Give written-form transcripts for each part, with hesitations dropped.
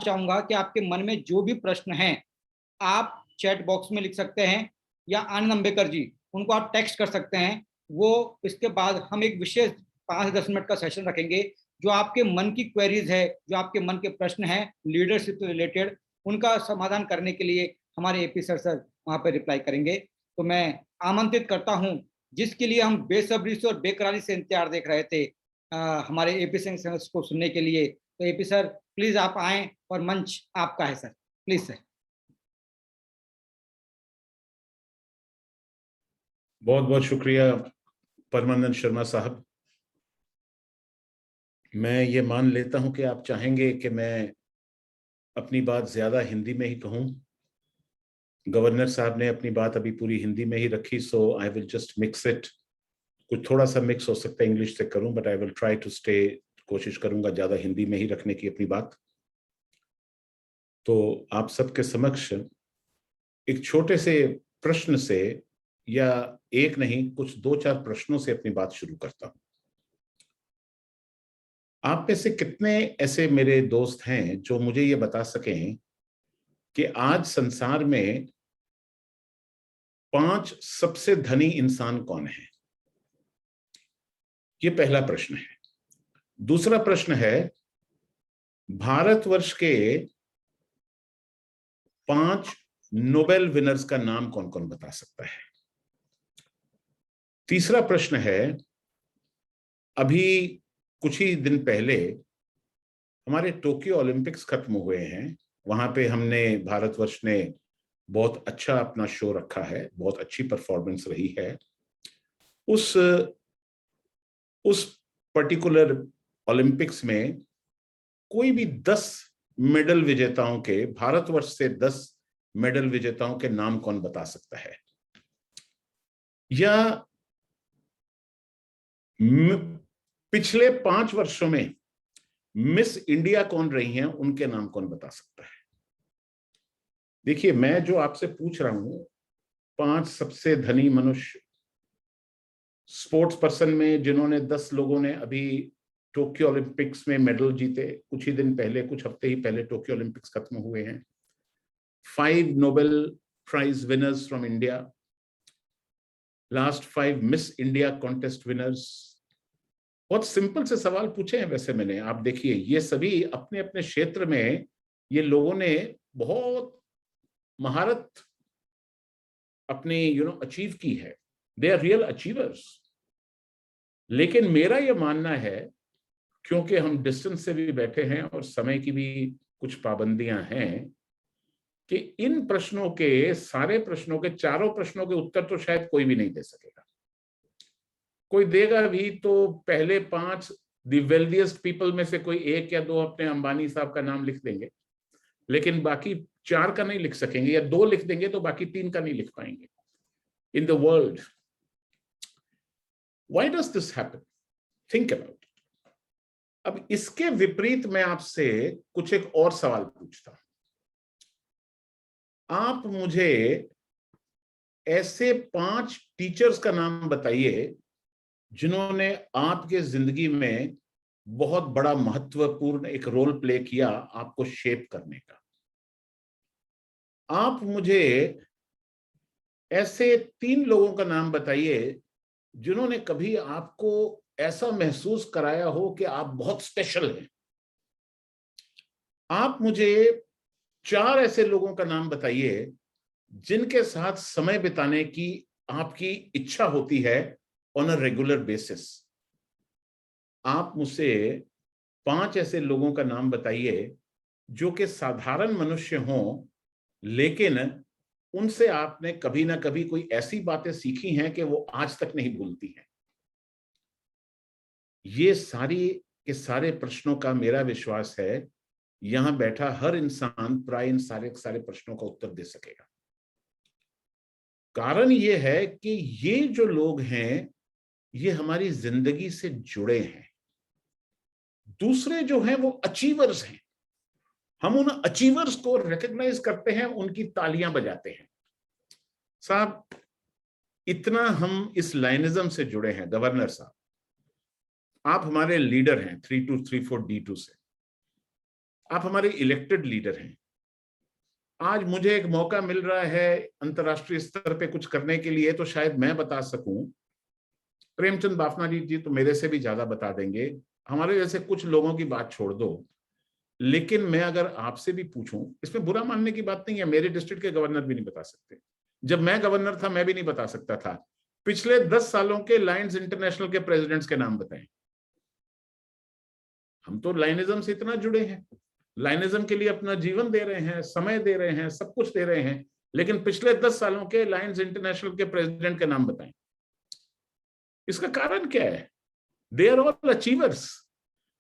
चाहूंगा कि आपके मन में जो भी प्रश्न हैं आप चैट बॉक्स में लिख सकते हैं, या आनंद अंबेकर जी उनको आप टेक्स्ट कर सकते हैं। वो इसके बाद हम एक विशेष 5-10 मिनट का सेशन रखेंगे, जो आपके मन की क्वेरीज है, जो आपके मन के प्रश्न हैं लीडरशिप से रिलेटेड, उनका समाधान करने के लिए हमारे एपी सर वहां पर रिप्लाई करेंगे। तो मैं आमंत्रित करता हूं, जिसके लिए हम बेसब्री से और बेकरारी से इंतजार देख रहे थे हमारे एपी सर को सुनने के लिए। तो एपी सर प्लीज आप आए और मंच आपका है सर, प्लीज सर। बहुत बहुत शुक्रिया परमानंद शर्मा साहब। मैं ये मान लेता हूं कि आप चाहेंगे कि मैं अपनी बात ज्यादा हिंदी में ही कहूं। गवर्नर साहब ने अपनी बात अभी पूरी हिंदी में ही रखी, so I will just mix it. कुछ थोड़ा सा मिक्स हो सकता है इंग्लिश से करूं, but I will try to stay, कोशिश करूंगा ज्यादा हिंदी में ही रखने की अपनी बात। तो आप सबके समक्ष एक छोटे से प्रश्न से, या एक नहीं कुछ 2-4 प्रश्नों से अपनी बात शुरू करता हूं। आप में से कितने ऐसे मेरे दोस्त हैं जो मुझे ये बता सकें कि आज संसार में 5 सबसे धनी इंसान कौन है? ये पहला प्रश्न है। दूसरा प्रश्न है, भारतवर्ष के 5 नोबेल विनर्स का नाम कौन कौन बता सकता है? तीसरा प्रश्न है, अभी कुछ ही दिन पहले हमारे टोक्यो ओलंपिक्स खत्म हुए हैं। वहां पे हमने, भारतवर्ष ने बहुत अच्छा अपना शो रखा है, बहुत अच्छी परफॉर्मेंस रही है। उस पर्टिकुलर ओलंपिक्स में कोई भी 10 मेडल विजेताओं के, भारतवर्ष से 10 मेडल विजेताओं के नाम कौन बता सकता है? या पिछले 5 वर्षों में मिस इंडिया कौन रही हैं, उनके नाम कौन बता सकता है? देखिए, मैं जो आपसे पूछ रहा हूं, 5 सबसे धनी मनुष्य, स्पोर्ट्स पर्सन में जिन्होंने 10 लोगों ने अभी टोक्यो ओलंपिक्स में मेडल जीते, कुछ ही दिन पहले, कुछ हफ्ते ही पहले टोक्यो ओलंपिक्स खत्म हुए हैं। 5 Nobel prize winners from India, last 5 Miss India contest winners. बहुत सिंपल से सवाल पूछे हैं वैसे मैंने। आप देखिए, ये सभी अपने अपने क्षेत्र में ये लोगों ने बहुत महारत अपनी अचीव की है। They are real achievers. लेकिन मेरा ये मानना है, क्योंकि हम डिस्टेंस से भी बैठे हैं और समय की भी कुछ पाबंदियां हैं, कि इन प्रश्नों के, सारे प्रश्नों के, चारों प्रश्नों के उत्तर तो शायद कोई भी नहीं दे सकेगा। कोई देगा भी तो पहले 5 द वेल्दिएस्ट पीपल में से कोई 1 या 2 अपने अंबानी साहब का नाम लिख देंगे, लेकिन बाकी 4 का नहीं लिख सकेंगे, या 2 लिख देंगे तो बाकी 3 का नहीं लिख पाएंगे। In the world, why does this happen? Think about. अब इसके विपरीत मैं आपसे कुछ एक और सवाल पूछता हूं। आप मुझे ऐसे 5 टीचर्स का नाम बताइए जिन्होंने आपके जिंदगी में बहुत बड़ा महत्वपूर्ण एक रोल प्ले किया आपको शेप करने का। आप मुझे ऐसे 3 लोगों का नाम बताइए जिन्होंने कभी आपको ऐसा महसूस कराया हो कि आप बहुत स्पेशल हैं। आप मुझे 4 ऐसे लोगों का नाम बताइए जिनके साथ समय बिताने की आपकी इच्छा होती है ऑन अ रेगुलर बेसिस। आप मुझसे 5 ऐसे लोगों का नाम बताइए जो कि साधारण मनुष्य हों, लेकिन उनसे आपने कभी ना कभी कोई ऐसी बातें सीखी हैं कि वो आज तक नहीं भूलती हैं। ये सारी के सारे प्रश्नों का मेरा विश्वास है यहां बैठा हर इंसान प्राय इन सारे सारे प्रश्नों का उत्तर दे सकेगा। कारण ये है कि ये जो लोग हैं ये हमारी जिंदगी से जुड़े हैं। दूसरे जो हैं वो अचीवर्स हैं। हम उन अचीवर्स को रिकॉग्नाइज करते हैं, उनकी तालियां बजाते हैं। साहब, इतना हम इस लाइनिज्म से जुड़े हैं। गवर्नर साहब, आप हमारे लीडर हैं 3234D2 से। आप हमारे इलेक्टेड लीडर हैं। आज मुझे एक मौका मिल रहा है अंतर्राष्ट्रीय स्तर पे कुछ करने के लिए, तो शायद मैं बता सकूं, प्रेमचंद बाफनानी जी तो मेरे से भी ज्यादा बता देंगे, हमारे जैसे कुछ लोगों की बात छोड़ दो। लेकिन मैं अगर आपसे भी पूछूं, इसमें बुरा मानने की बात नहीं है, मेरे डिस्ट्रिक्ट के गवर्नर भी नहीं बता सकते, जब मैं गवर्नर था मैं भी नहीं बता सकता था। पिछले 10 सालों के लायंस इंटरनेशनल के प्रेसिडेंट्स के नाम बताएं। हम तो लाइनिज्म से इतना जुड़े हैं, लाइनिज्म के लिए अपना जीवन दे रहे हैं, समय दे रहे हैं, सब कुछ दे रहे हैं, लेकिन पिछले 10 सालों के लायंस इंटरनेशनल के प्रेसिडेंट के नाम बताएं। इसका कारण क्या है? They are all achievers.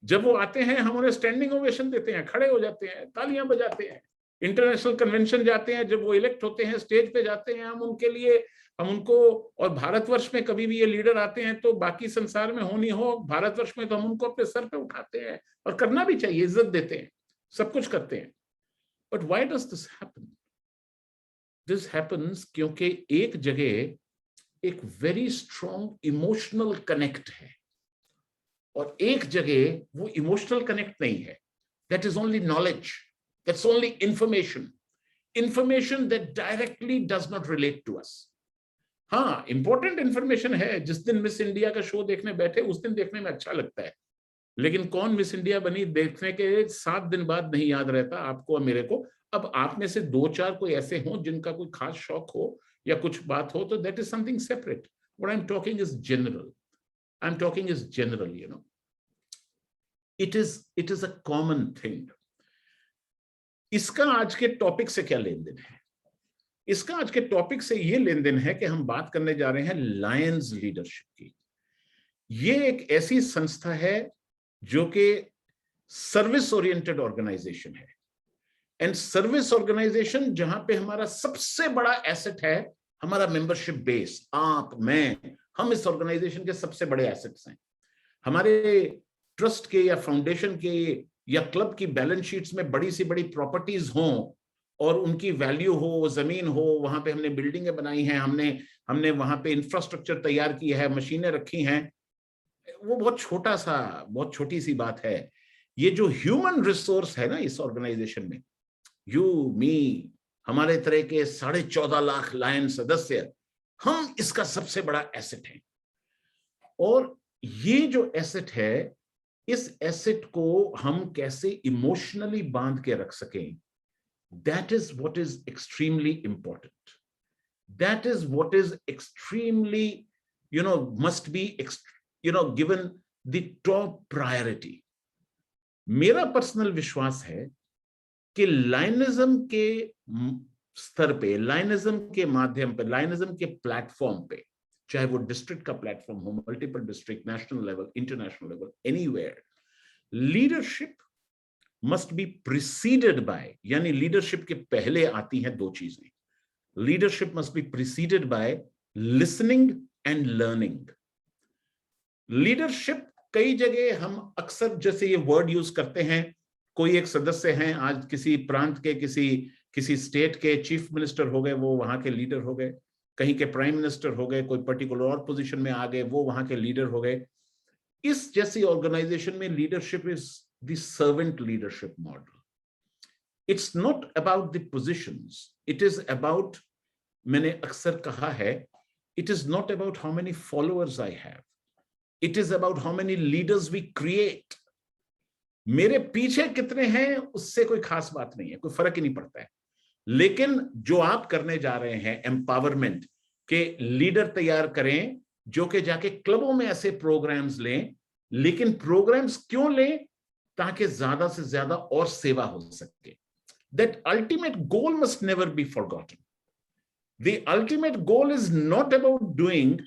जब वो आते हैं हम उन्हें स्टैंडिंग ओवेशन देते हैं, खड़े हो जाते हैं, तालियां बजाते हैं। इंटरनेशनल कन्वेंशन जाते हैं, जब वो इलेक्ट होते हैं, स्टेज पे जाते हैं, हम उनके लिए, हम उनको, और भारतवर्ष में कभी भी ये लीडर आते हैं तो बाकी संसार में हो नहीं हो, भारतवर्ष में तो हम उनको अपने सर पे उठाते हैं, और करना भी चाहिए, इज्जत देते हैं, सब कुछ करते हैं। But why does this happen? This happens क्योंकि एक जगह एक वेरी स्ट्रॉन्ग इमोशनल कनेक्ट है, और एक जगह वो इमोशनल कनेक्ट नहीं है। That is only knowledge, that's only information that directly does not relate to us. हाँ, इंपॉर्टेंट इंफॉर्मेशन है, जिस दिन मिस इंडिया का शो देखने बैठे उस दिन देखने में अच्छा लगता है, लेकिन कौन मिस इंडिया बनी देखने के 7 दिन बाद नहीं याद रहता आपको और मेरे को। अब आप में से 2-4 कोई ऐसे हों जिनका कोई खास शौक हो या कुछ बात हो, तो that is something separate. What I am talking is general, I'm talking is general, you know. It is a common thing. इसका आज के टॉपिक से क्या लेन देन है? इसका आज के टॉपिक से ये लेन देन है कि हम बात करने जा रहे हैं लायंस लीडरशिप की। ये एक ऐसी संस्था है जो कि सर्विस ओरिएंटेड ऑर्गेनाइजेशन है, एंड सर्विस ऑर्गेनाइजेशन जहां पे हमारा सबसे बड़ा एसेट है हमारा मेंबरशिप बेस। आप, मैं, हम इस ऑर्गेनाइजेशन के सबसे बड़े एसेट्स हैं। हमारे ट्रस्ट के या फाउंडेशन के या क्लब की बैलेंस शीट्स में बड़ी सी बड़ी प्रॉपर्टीज हों और उनकी वैल्यू हो, जमीन हो, वहां पे हमने बिल्डिंगें बनाई हैं, हमने वहां पे इंफ्रास्ट्रक्चर तैयार की है, मशीनें रखी हैं, वो बहुत छोटी सी बात है। ये जो ह्यूमन रिसोर्स है ना इस ऑर्गेनाइजेशन में, यू, मी, हमारे तरह के 14.5 लाख लायन सदस्य, हम इसका सबसे बड़ा एसेट है। और ये जो एसेट है, इस एसेट को हम कैसे इमोशनली बांध के रख सकें, that is what is extremely important. That is what is extremely, must be, given the top priority. मेरा पर्सनल विश्वास है कि लायनिज्म के स्तर पे, लायनिज्म के माध्यम पे, लायनिज्म के प्लेटफॉर्म पे, चाहे वो डिस्ट्रिक्ट का प्लेटफॉर्म हो, multiple district, national level, international level, anywhere, leadership must be preceded bye, यानी लीडरशिप के पहले आती हैं 2 चीजें। Leadership must be preceded by listening and learning. Leadership कई जगह हम अक्सर जैसे ये वर्ड यूज करते हैं, कोई एक सदस्य हैं, आज किसी प्रांत के, किसी स्टेट के चीफ मिनिस्टर हो गए, वो वहां के लीडर हो गए, कहीं के प्राइम मिनिस्टर हो गए, कोई पर्टिकुलर और पोजीशन में आ गए, वो वहां के लीडर हो गए। इस जैसी ऑर्गेनाइजेशन में leadership is the servant leadership model. It's not about the positions, it is about, मैंने अक्सर कहा है, it is not about how many followers I have, it is about how many leaders we create. मेरे पीछे कितने हैं उससे कोई खास बात नहीं है, कोई फर्क ही नहीं पड़ता है, लेकिन जो आप करने जा रहे हैं एम्पावरमेंट के, लीडर तैयार करें जो कि जाके क्लबों में ऐसे प्रोग्राम्स लें। लेकिन प्रोग्राम्स क्यों लें? ताकि ज्यादा से ज्यादा और सेवा हो सके। That ultimate goal must never be forgotten. The ultimate goal is not about doing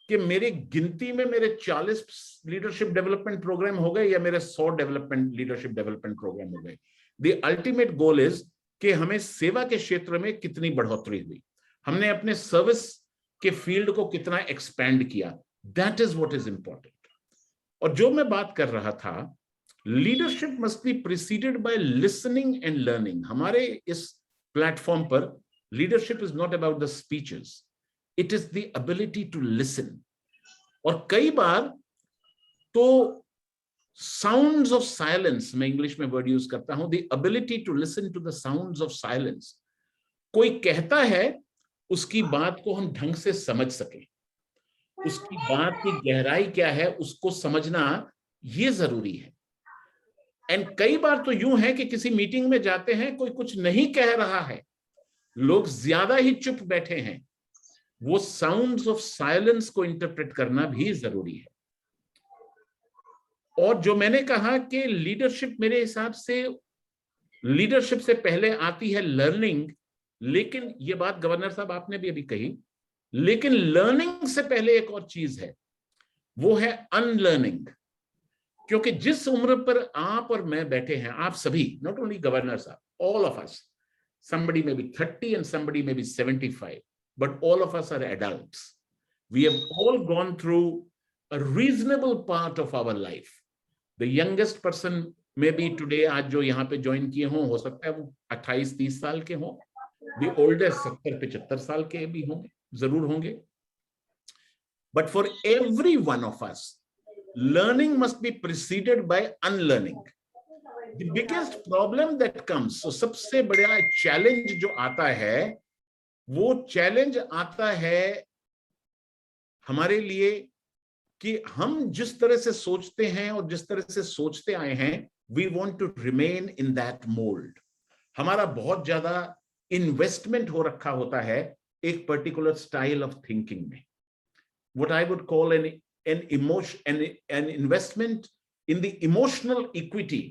कि मेरी गिनती में मेरे 40 लीडरशिप डेवलपमेंट प्रोग्राम हो गए या मेरे 100 लीडरशिप डेवलपमेंट प्रोग्राम हो गए। द अल्टीमेट गोल इज कि हमें सेवा के क्षेत्र में कितनी बढ़ोतरी हुई, हमने अपने सर्विस के फील्ड को कितना एक्सपैंड किया। That is what is important. और जो मैं बात कर रहा था, leadership must be preceded by listening and learning. हमारे इस प्लेटफॉर्म पर leadership is not about the speeches, it is the ability to listen. और कई बार तो साउंड्स ऑफ साइलेंस, मैं इंग्लिश में वर्ड यूज करता हूं, the ability to listen to the sounds of silence. कोई कहता है, उसकी बात को हम ढंग से समझ सकें, उसकी बात की गहराई क्या है उसको समझना ये जरूरी है। एंड कई बार तो यूं है कि किसी मीटिंग में जाते हैं, कोई कुछ नहीं कह रहा है, लोग ज्यादा ही चुप बैठे हैं, वो साउंड्स ऑफ साइलेंस को इंटरप्रेट करना भी जरूरी है। और जो मैंने कहा कि लीडरशिप, मेरे हिसाब से लीडरशिप से पहले आती है लर्निंग, लेकिन ये बात गवर्नर साहब आपने भी अभी कही, लेकिन लर्निंग से पहले एक और चीज है, वो है अनलर्निंग। क्योंकि जिस उम्र पर आप और मैं बैठे हैं, आप सभी, नॉट ओनली गवर्नर साहब, all of us, somebody may be 30 and somebody may be 75, but all of us are adults. We have all gone through a reasonable part of our life. The youngest person may be today, आज जो यहाँ पे join किए हों, हो सकता है वो 28-30 साल के हों, the oldest 70-75 साल के भी होंगे, जरूर होंगे। But for every one of us, learning must be preceded by unlearning. The biggest problem that comes, so सबसे बड़ा चैलेंज जो आता है, वो चैलेंज आता है हमारे लिए कि हम जिस तरह से सोचते हैं और जिस तरह से सोचते आए हैं, we want to remain in that mold. हमारा बहुत ज्यादा इन्वेस्टमेंट हो रखा होता है एक पर्टिकुलर स्टाइल ऑफ थिंकिंग में, what I would call an emotion, an investment in the emotional equity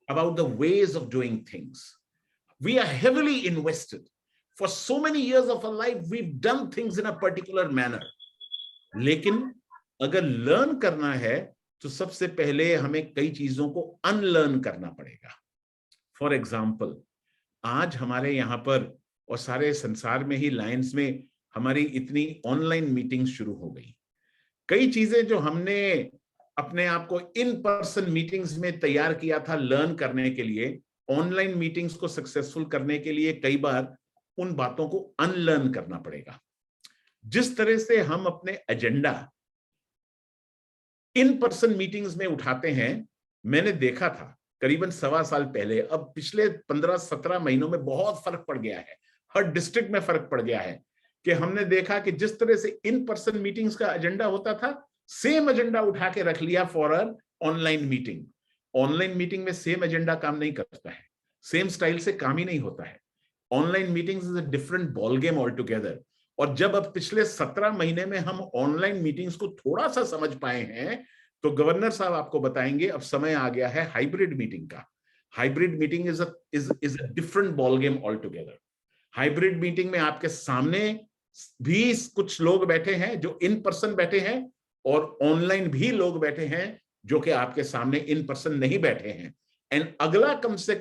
about the ways of doing things. We are heavily invested. For so many years of our life, we've done things in a particular manner. लेकिन अगर learn करना है तो सबसे पहले हमें कई चीजों को अनलर्न करना पड़ेगा। फॉर एग्जाम्पल, आज हमारे यहाँ पर और सारे संसार में ही, लायंस में, हमारी इतनी ऑनलाइन मीटिंग शुरू हो गई। कई चीजें जो हमने अपने आप को इन पर्सन मीटिंग्स में तैयार किया था लर्न करने के लिए, ऑनलाइन मीटिंग्स को सक्सेसफुल करने के लिए कई बार उन बातों को अनलर्न करना पड़ेगा। जिस तरह से हम अपने एजेंडा इन पर्सन मीटिंग्स में उठाते हैं, मैंने देखा था करीबन 1.25 साल पहले, अब पिछले 15-17 महीनों में बहुत फर्क पड़ गया है, हर डिस्ट्रिक्ट में फर्क पड़ गया है कि हमने देखा कि जिस तरह से इन पर्सन मीटिंग्स का एजेंडा होता था, सेम एजेंडा उठा के रख लिया for a online meeting. Online meeting में सेम एजेंडा काम नहीं करता है, सेम स्टाइल से काम ही नहीं होता है। Online meetings is a different ball game all together. और जब अब पिछले 17 महीने में हम ऑनलाइन मीटिंग्स को थोड़ा सा समझ पाए हैं, तो गवर्नर साहब आपको बताएंगे अब समय आ गया है हाइब्रिड मीटिंग का। Hybrid meeting is a different ball game all together. Hybrid meeting में आपके सामने भी कुछ लोग बैठे हैं जो इन पर्सन बैठे हैं, और ऑनलाइन भी लोग बैठे हैं जो कि आपके सामने इन पर्सन नहीं बैठे हैं। एंड अगला कम से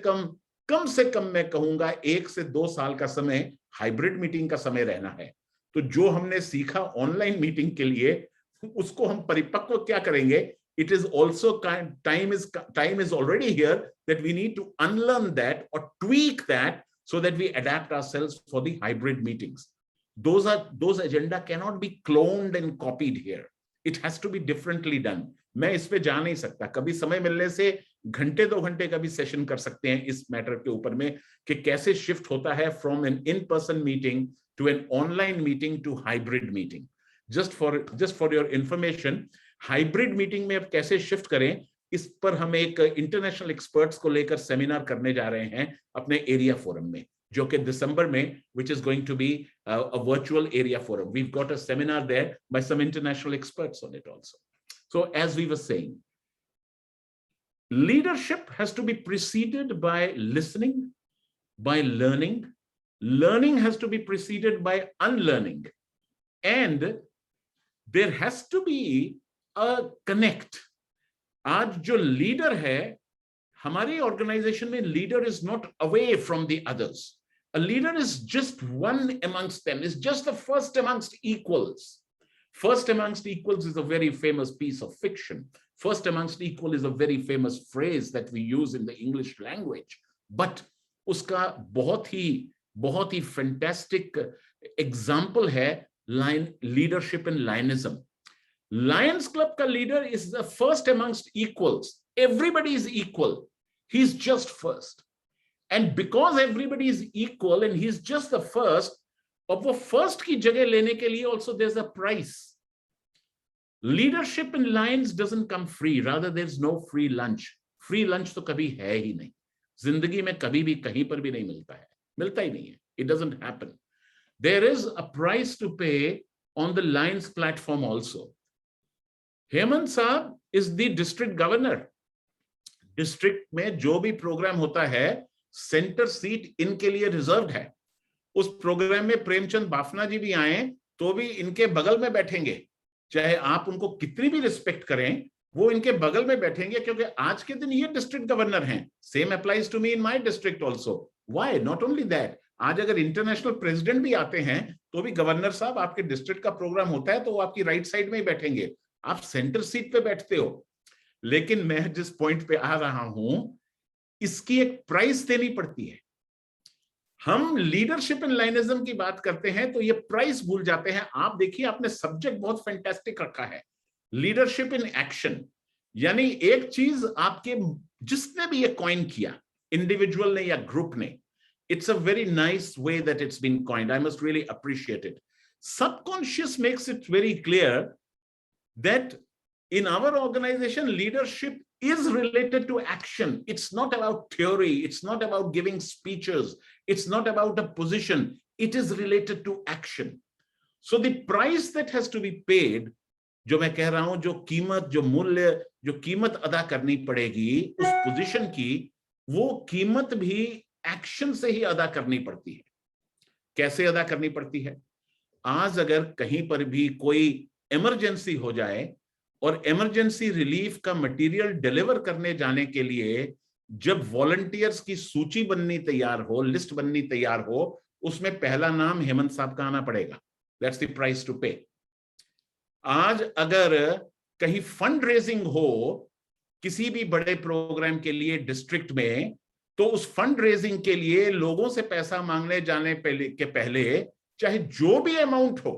कम मैं कहूंगा 1 से 2 साल का समय हाइब्रिड मीटिंग का समय रहना है। तो जो हमने सीखा ऑनलाइन मीटिंग के लिए, उसको हम परिपक्व क्या करेंगे? It is also time is already here that we need to unlearn that और tweak that so that we adapt ourselves for the hybrid meetings. Those agenda cannot be cloned and copied here. It has to be differently done. मैं इस पे जा नहीं सकता। कभी समय मिलने से घंटे 2 घंटे का भी सेशन कर सकते हैं इस मैटर के ऊपर में कि कैसे शिफ्ट होता है from an in person meeting to an online meeting to hybrid meeting. Just for your information, hybrid meeting में अब कैसे शिफ्ट करें, इस पर हम एक इंटरनेशनल एक्सपर्ट्स को लेकर सेमिनार करने जा रहे हैं अपने एरिया फोरम में, जो कि दिसंबर में, which is going to be a virtual area forum. We've got a seminar there by some international experts on it also. So as we were saying, leadership has to be preceded by listening, by learning. Learning has to be preceded by unlearning. And there has to be a connect. आज जो leader है हमारी organisation में, leader is not away from the others. A leader is just one amongst them, is just the first amongst equals. First amongst equals is a very famous piece of fiction. First amongst equal is a very famous phrase that we use in the English language. But उसका बहुत ही fantastic example है leadership and lionism. Lions Club का leader is the first amongst equals. Everybody is equal. He's just first. And because everybody is equal and he's just the first, अब वो first की जगह लेने के लिए also there's a price. Leadership in Lions doesn't come free. Rather, there's no free lunch. Free lunch तो कभी है ही नहीं. जिंदगी में कभी भी कहीं पर भी नहीं मिलता है. मिलता ही नहीं है. It doesn't happen. There is a price to pay on the Lions platform also. Hemant साहब is the district governor. District में जो भी प्रोग्राम होता है सेंटर सीट इनके लिए रिजर्व्ड है. उस प्रोग्राम में प्रेमचंद बाफना जी भी आए तो भी इनके बगल में बैठेंगे. चाहे आप उनको कितनी भी रिस्पेक्ट करें, वो इनके बगल में बैठेंगे, क्योंकि आज के दिन ये डिस्ट्रिक्ट गवर्नर हैं. Same applies to me in my district also. Why? Not only that, आज अगर इंटरनेशनल प्रेसिडेंट भी आते हैं तो भी गवर्नर साहब आपके डिस्ट्रिक्ट का प्रोग्राम होता है तो वो आपकी राइट साइड में ही बैठेंगे. आप सेंटर सीट पे बैठते हो. लेकिन मैं जिस पॉइंट पे आ रहा हूं, इसकी एक प्राइस देनी पड़ती है. हम लीडरशिप इन लाइनिज्म की बात करते हैं तो ये प्राइस भूल जाते हैं. आप देखिए, आपने सब्जेक्ट बहुत फैंटास्टिक रखा है, लीडरशिप इन एक्शन. यानी एक चीज आपके जिसने भी ये कॉइन किया, इंडिविजुअल ने या ग्रुप ने, it's a very nice way that it's been coined. I must really appreciate it. Subconscious makes it very clear that in our organization, leadership is related to action. It's not about theory. It's not about giving speeches. It's not about a position. It is related to action. So the price that has to be paid, जो मैं कह रहा हूं, जो कीमत, जो मूल्य, जो कीमत अदा करनी पड़ेगी उस पोजीशन की, वो कीमत भी एक्शन से ही अदा करनी पड़ती है. कैसे अदा करनी पड़ती है? आज अगर कहीं पर भी कोई इमरजेंसी हो जाए और इमरजेंसी रिलीफ का मटेरियल डिलीवर करने जाने के लिए जब वॉलंटियर्स की सूची बननी तैयार हो, लिस्ट बननी तैयार हो, उसमें पहला नाम हेमंत साहब का आना पड़ेगा. दैट्स द प्राइस टू पे. आज अगर कहीं फंड रेजिंग हो किसी भी बड़े प्रोग्राम के लिए डिस्ट्रिक्ट में, तो उस फंड रेजिंग के लिए लोगों से पैसा मांगने जाने के पहले चाहे जो भी अमाउंट हो,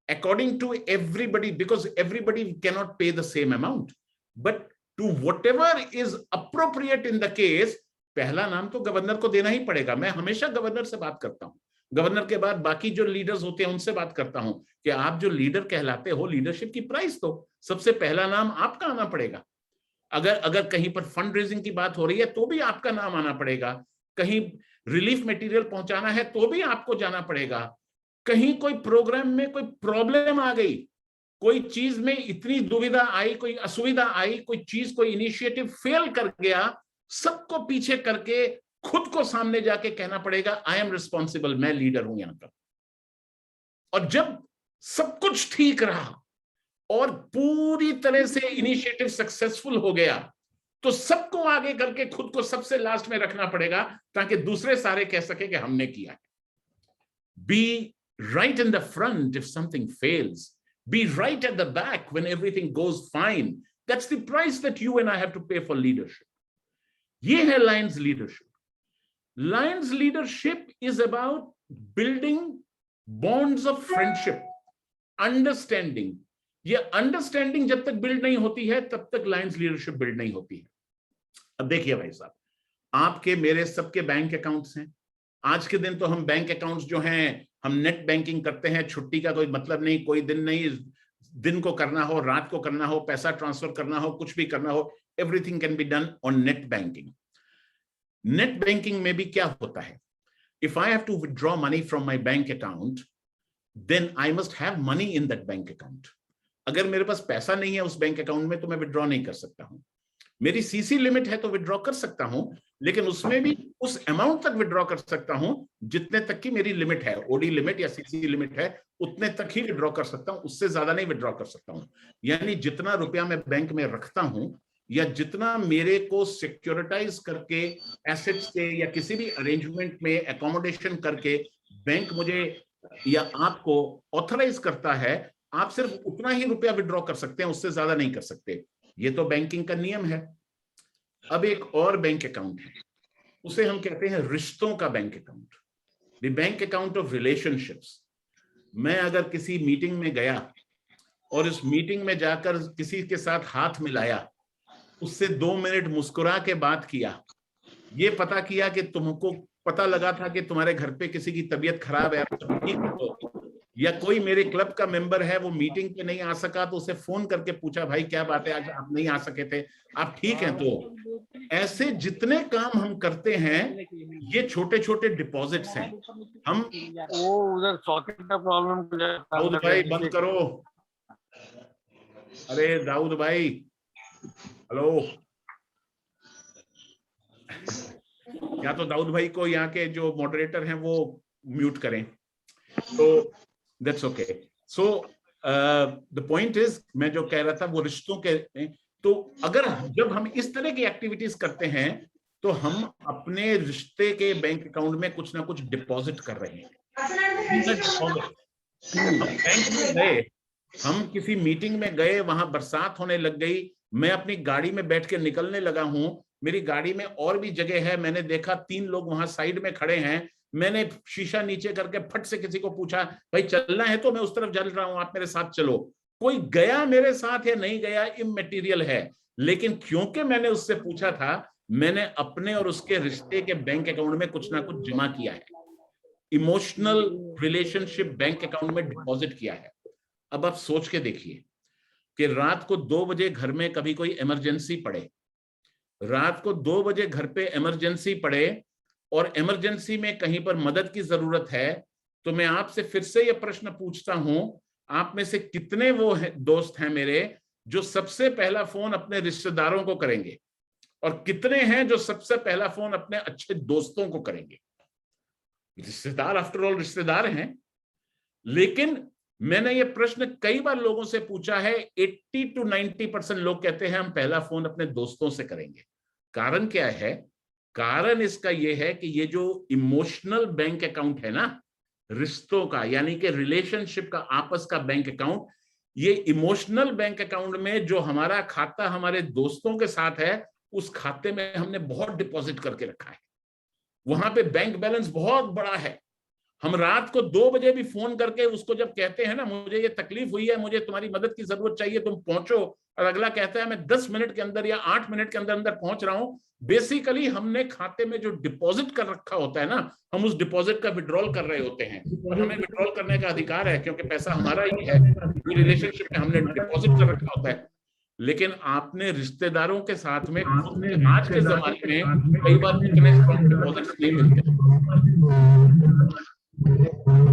according to everybody, because everybody cannot pay the same amount, but to whatever is appropriate in the case, पहला नाम तो गवर्नर को देना ही पड़ेगा. मैं हमेशा गवर्नर से बात करता हूं. गवर्नर के बाद बाकी जो लीडर्स होते हैं उनसे बात करता हूं कि आप जो लीडर कहलाते हो, लीडरशिप की प्राइस तो सबसे पहला नाम आपका आना पड़ेगा. अगर कहीं पर फंड रेजिंग की बात हो रही है तो भी आपका नाम आना पड़ेगा. कहीं रिलीफ मटेरियल पहुंचाना है तो भी आपको जाना पड़ेगा. कहीं कोई प्रोग्राम में कोई प्रॉब्लम आ गई, कोई चीज में इतनी दुविधा आई, कोई असुविधा आई, कोई चीज, कोई इनिशिएटिव फेल कर गया, सबको पीछे करके खुद को सामने जाके कहना पड़ेगा, आई एम रिस्पॉन्सिबल, मैं लीडर हूं यहां पर. और जब सब कुछ ठीक रहा और पूरी तरह से इनिशिएटिव सक्सेसफुल हो गया, तो सबको आगे करके खुद को सबसे लास्ट में रखना पड़ेगा ताकि दूसरे सारे कह सके कि हमने किया है. Be right in the front if something fails. Be right at the back when everything goes fine. That's the price that you and I have to pay for leadership. ये है Lions leadership. Lions leadership is about building bonds of friendship, understanding. ये understanding जब तक build नहीं होती है तब तक Lions leadership build नहीं होती है. अब देखिए भाई साहब, आपके मेरे सबके बैंक अकाउंट्स हैं. आज के दिन तो हम बैंक अकाउंट्स जो हैं हम नेट बैंकिंग करते हैं. छुट्टी का कोई मतलब नहीं, कोई दिन नहीं. दिन को करना हो, रात को करना हो, पैसा ट्रांसफर करना हो, कुछ भी करना हो, everything can be done on net banking. Net banking में भी क्या होता है, if I have to withdraw money from my bank account, then I must have money in that bank account. अगर मेरे पास पैसा नहीं है उस बैंक अकाउंट में तो मैं विथड्रॉ नहीं कर सकता हूं. मेरी सीसी लिमिट है तो विथड्रॉ कर सकता हूं, लेकिन उसमें भी उस अमाउंट तक विथड्रॉ कर सकता हूं जितने तक की मेरी लिमिट है. ओडी लिमिट या सीसी लिमिट है, उतने तक ही विथड्रॉ कर सकता हूं, उससे ज्यादा नहीं विथड्रॉ कर सकता हूं. यानी जितना रुपया मैं बैंक में रखता हूं या जितना मेरे को सिक्योरिटाइज करके एसेट से या किसी भी अरेंजमेंट में एकोमोडेशन करके बैंक मुझे या आपको ऑथराइज करता है, आप सिर्फ उतना ही रुपया विथड्रॉ कर सकते हैं, उससे ज्यादा नहीं कर सकते. ये तो बैंकिंग का नियम है. अब एक और बैंक अकाउंट है, उसे हम कहते हैं रिश्तों का bank account, the bank account of relationships. मैं अगर किसी मीटिंग में गया और इस मीटिंग में जाकर किसी के साथ हाथ मिलाया उससे 2 मिनट मुस्कुरा के बात किया, ये पता किया कि तुमको पता लगा था कि तुम्हारे घर पे किसी की तबीयत खराब है, ठीक है तो, या कोई मेरे क्लब का मेंबर है वो मीटिंग पे नहीं आ सका तो उसे फोन करके पूछा भाई क्या बात है आज आप नहीं आ सके थे, आप ठीक हैं? तो ऐसे जितने काम हम करते हैं ये छोटे छोटे डिपॉजिट्स हैं। हम वो उधर सॉकेट का प्रॉब्लम दाऊद भाई बंद करो, अरे दाऊद भाई हेलो, या तो दाऊद भाई को यहाँ के जो मॉडरेटर हैं वो म्यूट करें, तो that's okay. So the point is, मैं जो कह रहा था वो रिश्तों के, तो अगर जब हम इस तरह की एक्टिविटीज करते हैं तो हम अपने रिश्ते के बैंक अकाउंट में कुछ ना कुछ डिपॉजिट कर रहे हैं। हम बैंक में गए, हम किसी मीटिंग में गए, वहां बरसात होने लग गई, मैं अपनी गाड़ी में बैठ के निकलने लगा हूं, मेरी गाड़ी में और भी जगह है, मैंने देखा 3 लोग वहां साइड में खड़े हैं, मैंने शीशा नीचे करके फट से किसी को पूछा भाई चलना है तो मैं उस तरफ चल रहा हूं, आप मेरे साथ चलो। कोई गया मेरे साथ या नहीं गया इमैटेरियल है, लेकिन क्योंकि मैंने उससे पूछा था, मैंने अपने और उसके रिश्ते के बैंक अकाउंट में कुछ ना कुछ जमा किया है, इमोशनल रिलेशनशिप बैंक अकाउंट में डिपॉजिट किया है। अब आप सोच के देखिए कि रात को 2 बजे घर में कभी कोई इमरजेंसी पड़े, रात को 2 बजे घर पे इमरजेंसी पड़े और इमरजेंसी में कहीं पर मदद की जरूरत है, तो मैं आपसे फिर से यह प्रश्न पूछता हूं, आप में से कितने वो दोस्त हैं मेरे जो सबसे पहला फोन अपने रिश्तेदारों को करेंगे, और कितने हैं जो सबसे पहला फोन अपने अच्छे दोस्तों को करेंगे? रिश्तेदार आफ्टर ऑल रिश्तेदार हैं। लेकिन मैंने ये प्रश्न कई बार लोगों से पूछा है, 80 to 90% लोग कहते हैं हम पहला फोन अपने दोस्तों से करेंगे। कारण क्या है? कारण इसका यह है कि ये जो इमोशनल बैंक अकाउंट है ना, रिश्तों का, यानी कि रिलेशनशिप का, आपस का बैंक अकाउंट, ये इमोशनल बैंक अकाउंट में जो हमारा खाता हमारे दोस्तों के साथ है, उस खाते में हमने बहुत डिपॉजिट करके रखा है, वहां पे बैंक बैलेंस बहुत बड़ा है। हम रात को 2 बजे भी फोन करके उसको जब कहते हैं ना मुझे ये तकलीफ हुई है, मुझे तुम्हारी मदद की जरूरत चाहिए, तुम पहुंचो, और अगला कहता है मैं 10 मिनट के अंदर या 8 मिनट के अंदर अंदर पहुंच रहा हूं, बेसिकली हमने खाते में जो डिपॉजिट कर रखा होता है ना, हम उस डिपॉजिट का विड्रॉल कर रहे होते हैं, और हमें विड्रॉल करने का अधिकार है क्योंकि पैसा हमारा ही है, रिलेशनशिप में हमने डिपॉजिट कर रखा होता है। लेकिन आपने रिश्तेदारों के साथ में आज के जमाने में कई बार इतने स्ट्रॉन्ग डिपॉजिट नहीं मिलते।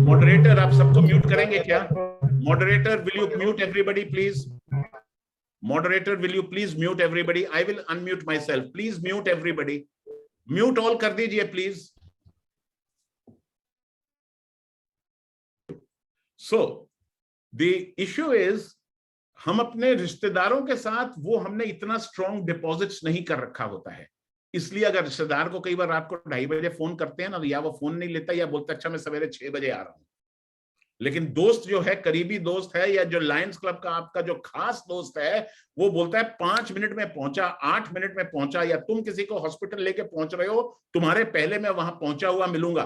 मॉडरेटर आप सबको म्यूट करेंगे क्या? Moderator will you mute everybody please? Moderator will you please mute everybody? I will unmute my self, please mute everybody, mute all कर दीजिए please. So the issue is, हम अपने रिश्तेदारों के साथ वो हमने इतना स्ट्रॉन्ग डिपॉजिट्स नहीं कर रखा होता है, इसलिए अगर रिश्तेदार को कई बार रात को 2:30 बजे फोन करते हैं ना, या वो फोन नहीं लेता या बोलता अच्छा मैं सवेरे 6 बजे आ रहा हूं। लेकिन दोस्त जो है, करीबी दोस्त है, या जो लायंस क्लब का आपका जो खास दोस्त है, वो बोलता है 5 मिनट में पहुंचा, 8 मिनट में पहुंचा, या तुम किसी को हॉस्पिटल लेके पहुंच रहे हो, तुम्हारे पहले मैं वहां पहुंचा हुआ मिलूंगा।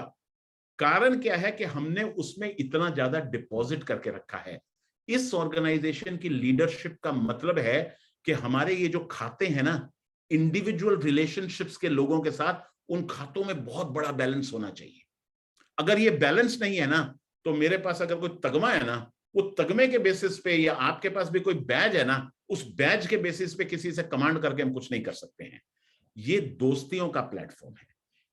कारण क्या है कि हमने उसमें इतना ज्यादा डिपॉजिट करके रखा है। इस ऑर्गेनाइजेशन की लीडरशिप का मतलब है कि हमारे ये जो खाते हैं ना, इंडिविजुअल रिलेशनशिप्स के लोगों के साथ, उन खातों में बहुत बड़ा बैलेंस होना चाहिए। अगर ये बैलेंस नहीं है ना, तो मेरे पास अगर कोई तगमा है ना, वो तगमे के बेसिस पे, या आपके पास भी कोई बैज है ना, उस बैज के बेसिस पे किसी से कमांड करके हम कुछ नहीं कर सकते हैं। ये दोस्तियों का प्लेटफॉर्म है।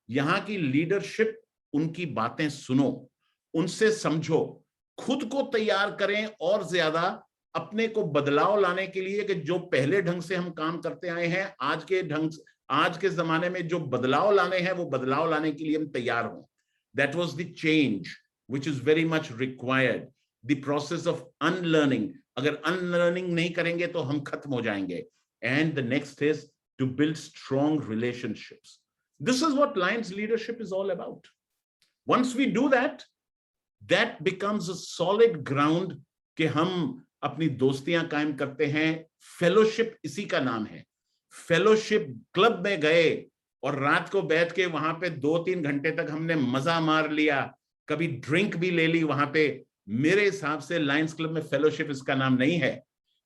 यहाँ की लीडरशिप, उनकी बातें सुनो, उनसे समझो, खुद को तैयार करें और ज्यादा अपने को बदलाव लाने के लिए, कि जो पहले ढंग से हम काम करते आए हैं, आज के जमाने में जो बदलाव लाने हैं, वो बदलाव लाने के लिए हम तैयार हों। That was the change which is very much required, the process of unlearning. अगर अनलर्निंग नहीं करेंगे तो हम खत्म हो जाएंगे। And the next is to build strong relationships. This is what Lions leadership is all about. Once we do that, that becomes a solid ground कि हम अपनी दोस्तियां कायम करते हैं। फेलोशिप इसी का नाम है। फेलोशिप क्लब में गए और रात को बैठ के वहां पे 2-3 घंटे तक हमने मजा मार लिया, कभी ड्रिंक भी ले ली वहां पे। मेरे हिसाब से लायंस क्लब में फेलोशिप इसका नाम नहीं है।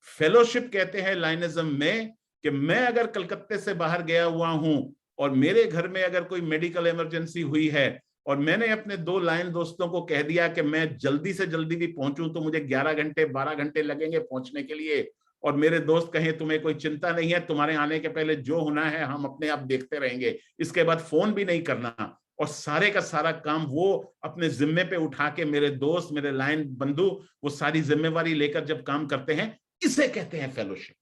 फेलोशिप कहते हैं लायनिज्म में कि मैं अगर कलकत्ते से बाहर गया हुआ हूं और मेरे घर में अगर कोई मेडिकल इमरजेंसी हुई है और मैंने अपने 2 लायन दोस्तों को कह दिया कि मैं जल्दी से जल्दी भी पहुंचूं तो मुझे 11 घंटे 12 घंटे लगेंगे पहुंचने के लिए, और मेरे दोस्त कहें तुम्हें कोई चिंता नहीं है, तुम्हारे आने के पहले जो होना है हम अपने आप देखते रहेंगे, इसके बाद फोन भी नहीं करना, और सारे का सारा काम वो अपने जिम्मे पे उठा के, मेरे दोस्त मेरे लायन बंधु वो सारी जिम्मेवारी लेकर जब काम करते हैं, इसे कहते हैं फेलोशिप।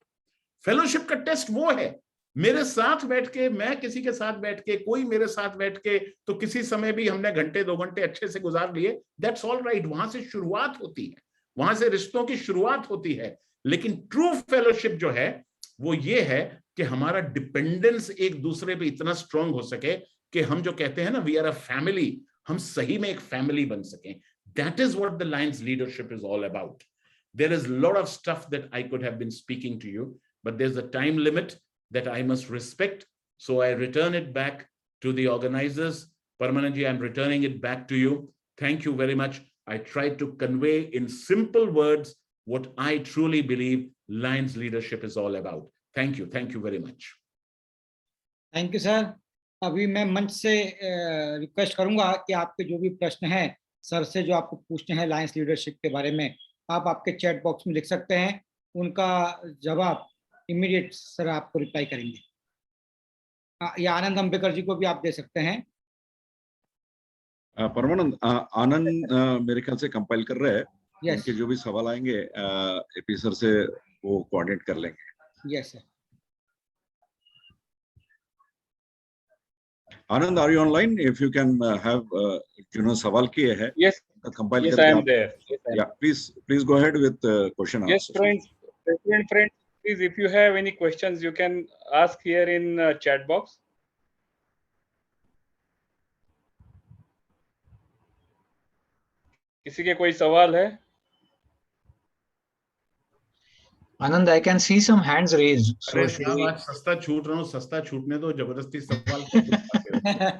फेलोशिप का टेस्ट वो है, मेरे साथ बैठ के, मैं किसी के साथ बैठ के, कोई मेरे साथ बैठ के, तो किसी समय भी हमने घंटे 2 घंटे अच्छे से गुजार लिए, दैट्स ऑल राइट। वहां से शुरुआत होती है, वहां से रिश्तों की शुरुआत होती है। लेकिन ट्रू फेलोशिप जो है वो ये है कि हमारा डिपेंडेंस एक दूसरे पे इतना स्ट्रांग हो सके कि हम जो कहते हैं ना वी आर अ फैमिली, हम सही में एक फैमिली बन सकें। That is what the Lions leadership is all about. There is a lot of stuff that I could have been speaking to you, but there's a time limit that I must respect. So I return it back to the organizers. Parmananji, I'm returning it back to you. Thank you very much. I tried to convey in simple words what I truly believe Lions leadership is all about. Thank you. Thank you very much. Thank you sir. अभी मैं मंच से request करूंगा कि आपके जो भी प्रश्न हैं सर से जो आपको पूछने हैं लायंस लीडरशिप के बारे में, आप आपके चैट बॉक्स में लिख सकते हैं, उनका जवाब इमीडिएट सर आपको रिप्लाई करेंगे। या आनंद अंबेकर जी को भी आप दे सकते हैं। परमानंद, आनंद मेरे ख्याल से कंपाइल कर रहे हैं। यस उनके जो भी सवाल आएंगे एपी सर से वो कोऑर्डिनेट कर लेंगे। Yes sir. Anand, are you online? If you can have जिन्होंने सवाल किए हैं Yes, कंपाइल yes, करके I am आप, there. Yes, I am. या please go ahead with question Yes, friends, please, if you have any questions, you can ask here in chat box. किसी के कोई सवाल है? Anand, I can see some hands raised. So अरे should साहब we? आज सस्ता छूट रहा हूँ, सस्ता छूटने दो, जबरदस्ती सवाल क्यों पूछते हो?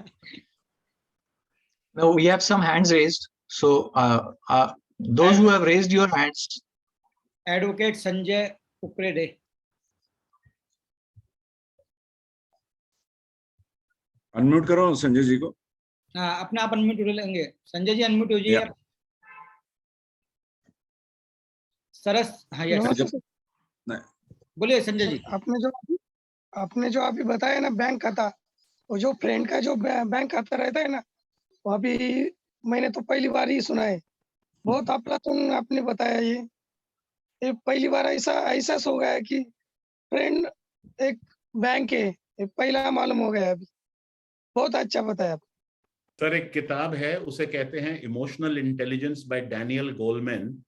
No, we have some hands raised. So those who have raised your hands, advocate Sanjay Uprede. Unmute करो संजय जी को। हाँ, अपने आप अनम्यूट हो लेंगे। संजय जी अनम्यूट हो जाइए। सरस, हाँ यस, बोलिए संजय जी। आपने जो अभी बताया ना बैंक खाता, वो जो फ्रेंड का जो बैंक खाता रहता है ना, वो अभी मैंने तो पहली बार ही सुना है। बहुत अफलातून आपने बताया। ये पहली बार ऐसा हो गया है कि फ्रेंड एक बैंक है, ये पहला मालूम हो गया अभी। बहुत अच्छा बताया। सर एक किताब है, उसे कहते हैं emotional intelligence by Daniel Goleman.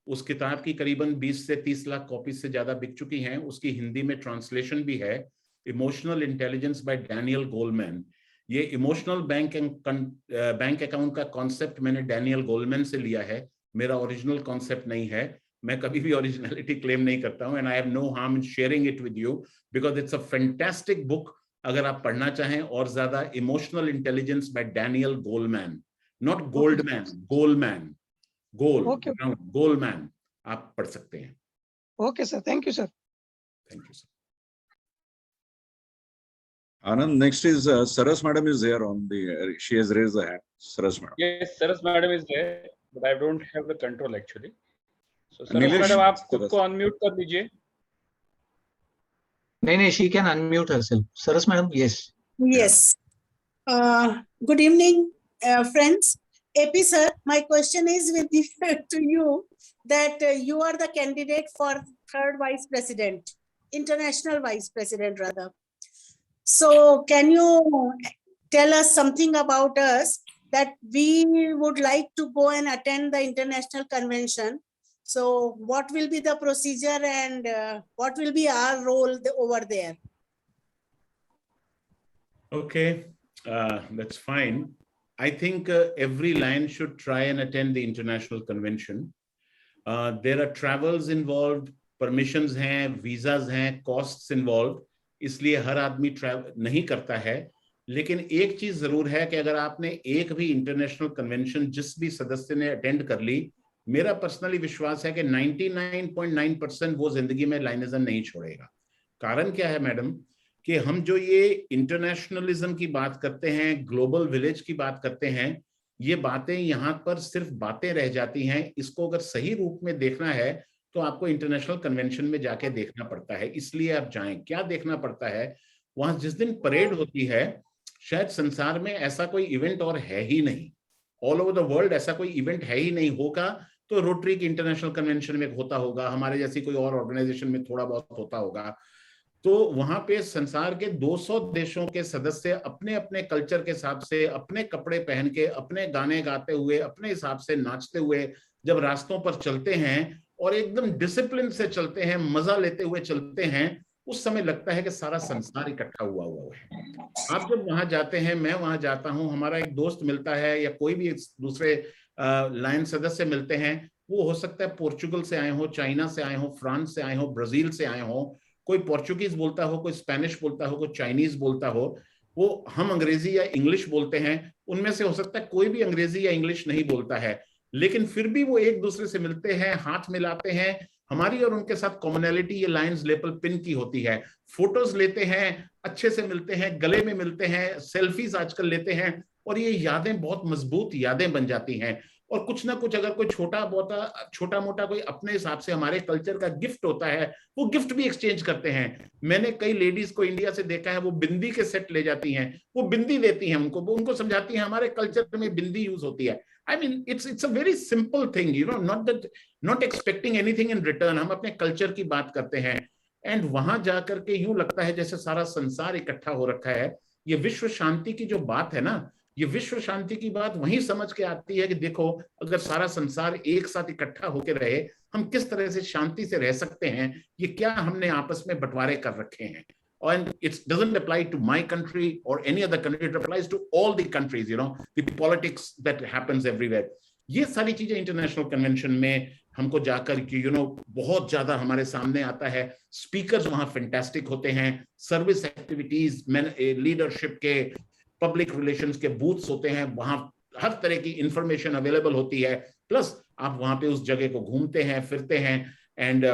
उस किताब की करीबन 20 से 30 लाख कॉपी से ज्यादा बिक चुकी हैं। उसकी हिंदी में ट्रांसलेशन भी है, emotional intelligence by Daniel Goleman. ये इमोशनल बैंक अकाउंट का कॉन्सेप्ट मैंने डैनियल गोलमैन से लिया है, मेरा ओरिजिनल कॉन्सेप्ट नहीं है। मैं कभी भी ओरिजिनलिटी क्लेम नहीं करता हूं, and I have no harm in sharing it with you because it's a fantastic book. अगर आप पढ़ना चाहें और ज्यादा, emotional intelligence by Daniel Goleman, not Goldman, Goleman, Goleman, आप पढ़ सकते हैं। Okay sir, thank you sir. Thank you sir. Anand, next is Saras madam is there on the, she has raised the hand. Saras madam. Yes, Saras madam is there, but I don't have the control actually. So Saras Nilesh, madam, आप खुद Saras. को unmute कर लीजिए। no, she can unmute herself. Saras madam, yes. Yes. Good evening, friends. AP sir, my question is with respect to you that you are the candidate for third vice president, international vice president rather. So can you tell us something about us that we would like to go and attend the international convention? So what will be the procedure and what will be our role over there? Okay, that's fine. I think every lion should try and attend the international convention. There are travels involved, permissions हैं, visas हैं, costs involved. इसलिए हर आदमी travel नहीं करता है। लेकिन एक चीज जरूर है कि अगर आपने एक भी इंटरनेशनल कन्वेंशन जिस भी सदस्य ने अटेंड कर ली, मेरा पर्सनली विश्वास है कि 99.9% वो जिंदगी में लाइनिज्म नहीं छोड़ेगा। कारण क्या है मैडम कि हम जो ये इंटरनेशनलिज्म की बात करते हैं, ग्लोबल विलेज की बात करते हैं, ये बातें यहाँ पर सिर्फ बातें रह जाती हैं। इसको अगर सही रूप में देखना है तो आपको इंटरनेशनल कन्वेंशन में जाके देखना पड़ता है। इसलिए आप जाएं। क्या देखना पड़ता है? वहां जिस दिन परेड होती है, शायद संसार में ऐसा कोई इवेंट और है ही नहीं, ऑल ओवर द वर्ल्ड ऐसा कोई इवेंट है ही नहीं। होगा तो रोटरी की इंटरनेशनल कन्वेंशन में होता होगा, हमारे जैसी कोई और ऑर्गेनाइजेशन में थोड़ा बहुत होता होगा। तो वहां पे संसार के 200 देशों के सदस्य अपने अपने कल्चर के हिसाब से, अपने कपड़े पहन के, अपने गाने गाते हुए, अपने हिसाब से नाचते हुए जब रास्तों पर चलते हैं और एकदम डिसिप्लिन से चलते हैं, मजा लेते हुए चलते हैं, उस समय लगता है कि सारा संसार इकट्ठा हुआ है। आप जब वहां जाते हैं, मैं वहां जाता हूं, हमारा एक दोस्त मिलता है या कोई भी दूसरे लाइन सदस्य मिलते हैं, वो हो सकता है पोर्चुगल से आए हो, चाइना से आए हो, फ्रांस से आए हो, ब्राजील से आए हो, कोई पोर्चुगीज बोलता हो, कोई स्पेनिश बोलता हो, कोई चाइनीज बोलता हो, वो हम अंग्रेजी या इंग्लिश बोलते हैं, उनमें से हो सकता है कोई भी अंग्रेजी या इंग्लिश नहीं बोलता है, लेकिन फिर भी वो एक दूसरे से मिलते हैं, हाथ मिलाते हैं। हमारी और उनके साथ कॉमनैलिटी ये लायंस लेपल पिन की होती है। फोटोज लेते हैं, अच्छे से मिलते हैं, गले में मिलते हैं, सेल्फीज आजकल लेते हैं, और ये यादें बहुत मजबूत यादें बन जाती हैं। और कुछ ना कुछ अगर कोई छोटा मोटा कोई अपने हिसाब से हमारे कल्चर का गिफ्ट होता है, वो गिफ्ट भी एक्सचेंज करते हैं। मैंने कई लेडीज को इंडिया से देखा है, वो बिंदी के सेट ले जाती हैं, वो बिंदी देती हैं उनको, वो उनको समझाती हैं हमारे कल्चर में बिंदी यूज होती है। I mean, it's a very simple thing, you know, not expecting anything in return. हम अपने कल्चर की बात करते हैं, एंड वहां जाकर के यूं लगता है जैसे सारा संसार इकट्ठा हो रखा है। ये विश्व शांति की जो बात है ना, ये विश्व शांति की बात वहीं समझ के आती है कि देखो, अगर सारा संसार एक साथ इकट्ठा होकर रहे, हम किस तरह से शांति से रह सकते हैं। ये क्या हमने आपस में बंटवारे कर रखे हैं। And it doesn't apply to my country or any other country. It applies to all the countries, you know, the politics that happens everywhere. ये सारी चीजें इंटरनेशनल कन्वेंशन में हमको जाकर कि बहुत ज्यादा हमारे सामने आता है। स्पीकर्स वहां फैंटास्टिक होते हैं, सर्विस एक्टिविटीज, लीडरशिप के, पब्लिक रिलेशंस के बूथ्स होते हैं, वहां हर तरह की इंफॉर्मेशन अवेलेबल होती है। प्लस आप वहां पे उस जगह को घूमते हैं, फिरते हैं, एंड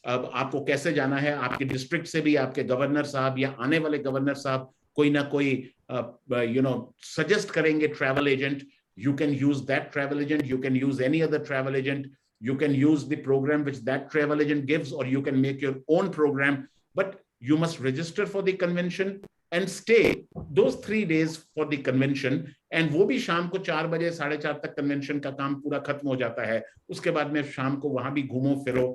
अब आपको कैसे जाना है, आपके डिस्ट्रिक्ट से भी आपके गवर्नर साहब या आने वाले गवर्नर साहब कोई ना कोई सजेस्ट करेंगे travel agent. You can use that travel agent, you can use any other travel agent, you can use the program which that travel agent gives, or you can make your own program, but you must register for the convention and stay those 3 days for the convention. And वो भी शाम को 4 बजे 4:30 तक convention का काम पूरा खत्म हो जाता है। उसके बाद में शाम को वहां भी घूमो फिरो,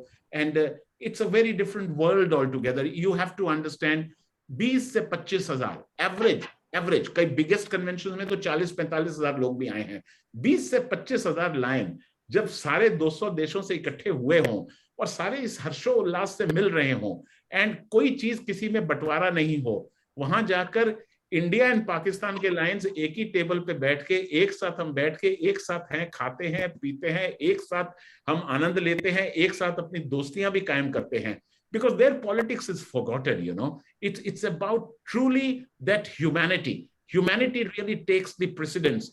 and it's a very different world altogether. You have to understand 20 से 25 हजार एवरेज, कई बिगेस्ट कन्वेंशन में तो 40-45 हजार लोग भी आए हैं। 20 से 25 हजार लायन जब सारे 200 देशों से इकट्ठे हुए हों और सारे इस हर्षोल्लास से मिल रहे हों, एंड कोई चीज किसी में बंटवारा नहीं हो, वहां जाकर इंडिया एंड पाकिस्तान के लायंस एक ही टेबल पे बैठ के एक साथ हैं, खाते हैं, पीते हैं, एक साथ हम आनंद लेते हैं, एक साथ अपनी दोस्तियां भी कायम करते हैं। Because their politics is forgotten, you know. It's about truly that humanity. Humanity really takes the precedence.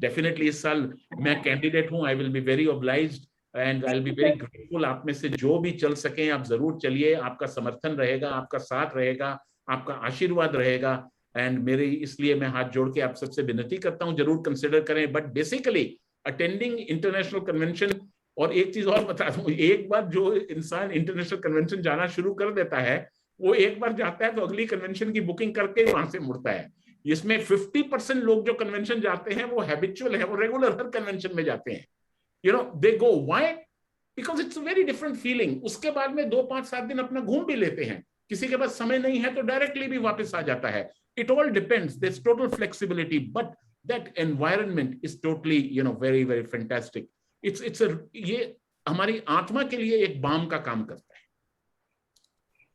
Definitely इस साल मैं कैंडिडेट हूँ, I will be very obliged and I'll be very grateful. आप में से जो भी चल सकें आप जरूर चलिए, आपका समर्थन रहेगा, आपका साथ रहेगा, आपका आशीर्वाद रहेगा, एंड मेरे इसलिए मैं हाथ जोड़ के आप सबसे विनती करता हूँ जरूर कंसिडर करें। But basically attending international convention, और एक चीज और बता दूं, एक बार जो इंसान इंटरनेशनल कन्वेंशन जाना शुरू कर देता है, वो एक बार जाता है तो अगली कन्वेंशन की बुकिंग करके वहां से मुड़ता है। इसमें 50% लोग जो कन्वेंशन जाते हैं वो हैबिचुअल है, वो रेगुलर हर कन्वेंशन में जाते हैं। You know, they go, why? Because it's a very different feeling. उसके बाद में 2, 5, 7 दिन अपना घूम भी लेते हैं, किसी के पास समय नहीं है तो डायरेक्टली भी वापस आ जाता है। It all depends, there is total flexibility, but that environment is totally very very fantastic. ये हमारी आत्मा के लिए एक बाम का काम करता है।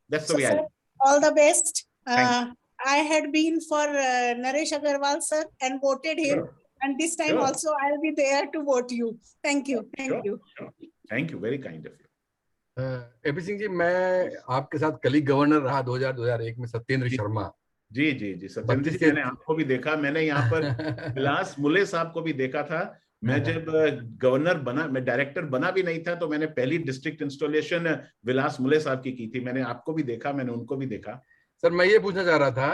That's the way all the best. I had been for Naresh Agarwal sir and voted him, and this time also I'll be there to vote you. Thank you. Thank you, very kind of you. AP Singh ji, मैं आपके साथ colleague governor रहा 2000-2001 में, सत्येंद्र शर्मा। जी, सत्येंद्र जी, मैंने आपको भी देखा, मैंने यहाँ पर विलास मुले साहब को भी देखा था, मैं जब गवर्नर बना, मैं डायरेक्टर बना भी नहीं था, तो मैंने पहली डिस्ट्रिक्ट इंस्टॉलेशन विलास मुले साहब की थी। मैंने आपको भी देखा, मैंने उनको भी देखा। सर मैं ये पूछना चाह रहा था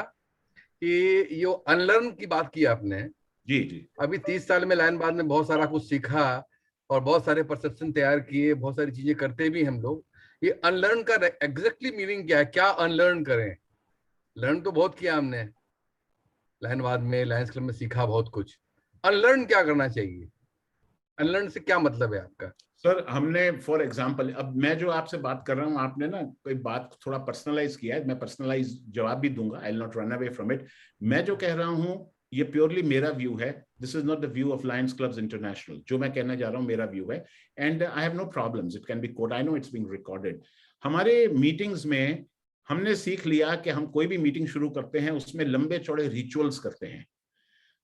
कि ये अनलर्न की बात की आपने। जी जी। अभी 30 साल में लाइन बाद में बहुत सारा कुछ सीखा और बहुत सारे परसेप्शन तैयार किए, बहुत सारी चीजें करते भी हम लोग। ये अनलर्न का एग्जैक्टली मीनिंग क्या है? क्या अनलर्न करें? लर्न तो बहुत किया हमने लाइन बाद में, लायंस क्लब में सीखा बहुत कुछ। अनलर्न क्या करना चाहिए? अनलर्न से क्या मतलब है आपका? सर हमने फॉर एग्जांपल, अब मैं जो आपसे बात कर रहा हूं, आपने ना कोई बात थोड़ा पर्सनलाइज किया है, मैं पर्सनलाइज जवाब भी दूंगा, I will not run away from it. मैं जो कह रहा हूं ये प्योरली मेरा व्यू है, this is not the view of Lions Clubs International. जो मैं कहना जा रहा हूं मेरा व्यू है, and I have no problems, it can be quote, I know it's being recorded. हमारे मीटिंग्स में हमने सीख लिया कि हम कोई भी मीटिंग शुरू करते हैं उसमें लंबे चौड़े रिचुअल्स करते हैं।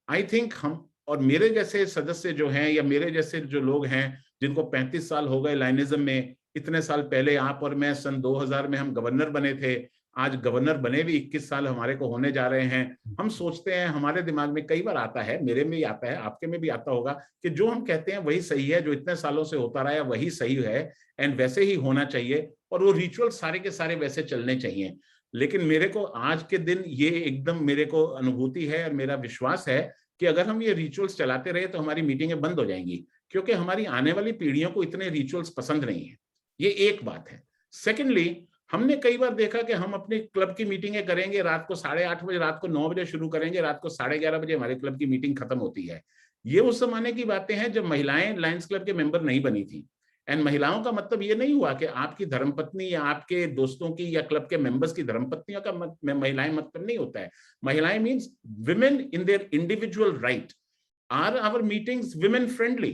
आई थिंक हम और मेरे जैसे सदस्य जो हैं या मेरे जैसे जो लोग हैं जिनको 35 साल हो गए लाइनिज्म में, इतने साल पहले आप और मैं सन 2000 में हम गवर्नर बने थे, आज गवर्नर बने भी 21 साल हमारे को होने जा रहे हैं। हम सोचते हैं, हमारे दिमाग में कई बार आता है, मेरे में भी आता है, आपके में भी आता होगा, कि जो हम कहते हैं वही सही है, जो इतने सालों से होता रहा है वही सही है, एंड वैसे ही होना चाहिए, और वो रिचुअल सारे के सारे वैसे चलने चाहिए। लेकिन मेरे को आज के दिन ये एकदम मेरे को अनुभूति है और मेरा विश्वास है कि अगर हम ये रिचुअल्स चलाते रहे तो हमारी मीटिंगें बंद हो जाएंगी, क्योंकि हमारी आने वाली पीढ़ियों को इतने रिचुअल्स पसंद नहीं है। ये एक बात है। सेकेंडली, हमने कई बार देखा कि हम अपने क्लब की मीटिंगें करेंगे रात को 8:30 बजे, रात को 9 बजे शुरू करेंगे, रात को 11:30 बजे हमारे क्लब की मीटिंग खत्म होती है। ये उस जमाने की बातें हैं जब महिलाएं लायंस क्लब के मेंबर नहीं बनी थी। एंड महिलाओं का मतलब ये नहीं हुआ कि आपकी धर्मपत्नी या आपके दोस्तों की या क्लब के मेंबर्स की धर्मपत्नियों का महिलाएं मतलब नहीं होता है। महिलाएं means women in their individual right. Are our meetings women friendly?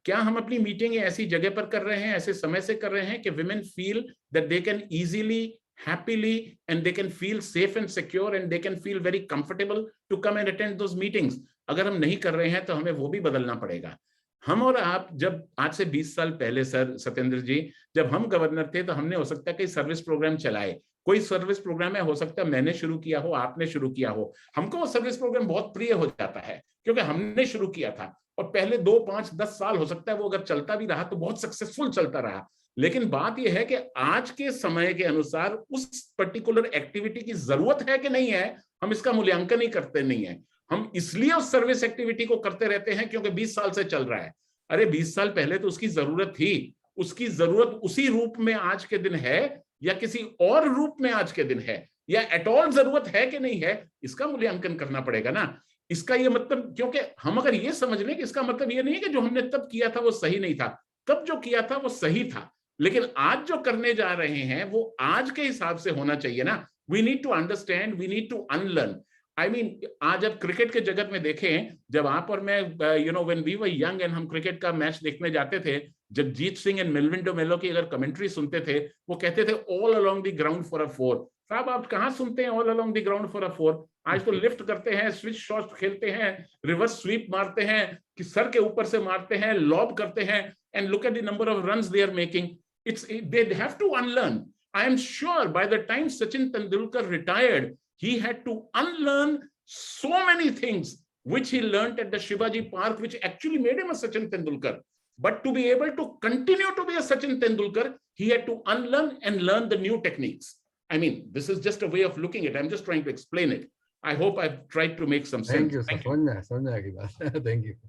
क्या हम अपनी मीटिंग ऐसी जगह पर कर रहे हैं, ऐसे समय से कर रहे हैं कि women feel that they can easily, happily, and they can feel safe and secure, and they can feel very comfortable to come and attend those meetings? अगर हम नहीं कर रहे हैं तो हमें वो भी बदलना पड़ेगा। हम और आप जब आज से 20 साल पहले सर सत्येंद्र जी, जब हम गवर्नर थे तो हमने हो सकता है कई सर्विस प्रोग्राम चलाए। कोई सर्विस प्रोग्राम है, हो सकता है मैंने शुरू किया हो, आपने शुरू किया हो, हमको वो सर्विस प्रोग्राम बहुत प्रिय हो जाता है क्योंकि हमने शुरू किया था, और पहले 2, 5, 10 साल हो सकता है वो अगर चलता भी रहा तो बहुत सक्सेसफुल चलता रहा। लेकिन बात यह है कि आज के समय के अनुसार उस पर्टिकुलर एक्टिविटी की जरूरत है कि नहीं है, हम इसका मूल्यांकन ही करते नहीं है। हम इसलिए उस सर्विस एक्टिविटी को करते रहते हैं क्योंकि 20 साल से चल रहा है। अरे 20 साल पहले तो उसकी जरूरत थी, उसकी जरूरत उसी रूप में आज के दिन है या किसी और रूप में आज के दिन है, या एट ऑल जरूरत है कि नहीं है, इसका मूल्यांकन करना पड़ेगा ना। इसका ये मतलब, क्योंकि हम अगर ये समझ लें कि इसका मतलब ये नहीं है कि जो हमने तब किया था वो सही नहीं था, तब जो किया था वो सही था, लेकिन आज जो करने जा रहे हैं वो आज के हिसाब से होना चाहिए ना। We need to understand, we need to unlearn. I mean, आज अब क्रिकेट के जगत में देखें, जब आप और मैं when we were young and हम क्रिकेट का मैच देखने जाते थे, जगजीत सिंह एंड मेलविन डोमेलो की अगर कमेंट्री सुनते थे, वो कहते थे all along the ground for a 4। साहब आप कहाँ सुनते हैं all along the ground for a 4? आज तो लिफ्ट करते हैं, स्विच शॉट खेलते हैं, रिवर्स स्वीप मारते हैं, कि सर के ऊपर से मारते हैं, लॉब करते हैं, and look at the number of runs they are making. They have to unlearn. I am sure by the time Sachin Tendulkar retired, he had to unlearn so many things which he learnt at the Shivaji Park, which actually made him a Sachin Tendulkar. But to be able to continue to be a Sachin Tendulkar, he had to unlearn and learn the new techniques. I mean, this is just a way of looking at it. I'm just trying to explain it. I hope I've tried to make some sense. Thank you, sir. समझ आएगी बात। Thank you.